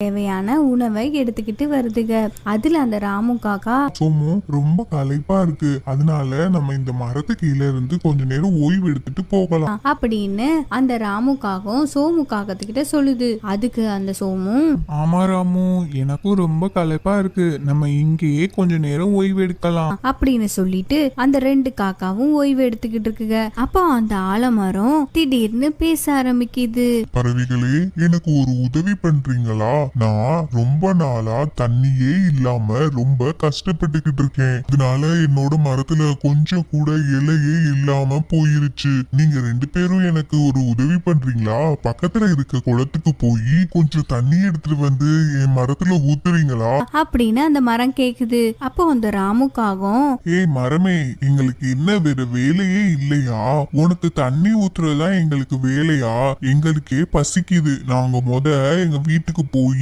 தேவையான உணவை எடுத்துக்கிட்டு வருதுக. அதுல அந்த ராமு காக்கா, சோமு ரொம்ப களைப்பா இருக்கு, அதனால நம்ம இந்த மரத்து கீழே இருந்து கொஞ்ச நேரம் ஓய்வு எடுத்துட்டு போகலாம் அப்படின்னு அந்த ராமு காகம் சோமு காகத்துக்கிட்ட சொல்லுது. அதுக்கு அந்த சோமு, ஆமா ராமு, எனக்கும் ரொம்ப களைப்பா இருக்கு, நம்ம இங்கேயே கொஞ்ச நேரம் ஓய்வு எடுக்கலாம் அப்படின்னு சொல்லிட்டு அந்த ரெண்டு காக்காவும் ஓய்வு எடுத்துக்கிட்டு இருக்குங்க. அப்போ அந்த ஆலமரம் திடீர்னு பேச ஆரம்பிக்குது. பறவைகளே, எனக்கு ஒரு உதவி பண்றீங்களா? நான் ரொம்ப நாளா தண்ணியே இல்லாம ரொம்ப கஷ்டப்பட்டுக்கிட்டு இருக்கேன். இதனால என்னோட மரத்துல கொஞ்சம் கூட இலையே இல்லாம போயிருச்சு. நீங்க ரெண்டு பேரும் எனக்கு ஒரு உதவி பண்றீங்களா? பக்கத்துல இருக்க குளத்துக்கு போய் கொஞ்சம் தண்ணி எடுத்துட்டு வந்து என் மரத்துல ஊத்துறீங்களா அப்படின்னு அந்த மரம் கேக்குது. அப்போ அந்த ராமுக்காகவும், ஏய் மரமே, எங்களுக்கு என்ன வேற வேலையே இல்லையா? உனக்கு தண்ணி ஊத்துறதுதான் எங்களுக்கு வேலையா? எங்களுக்கே பசிக்குது, நாங்க எங்க வீட்டுக்கு போய்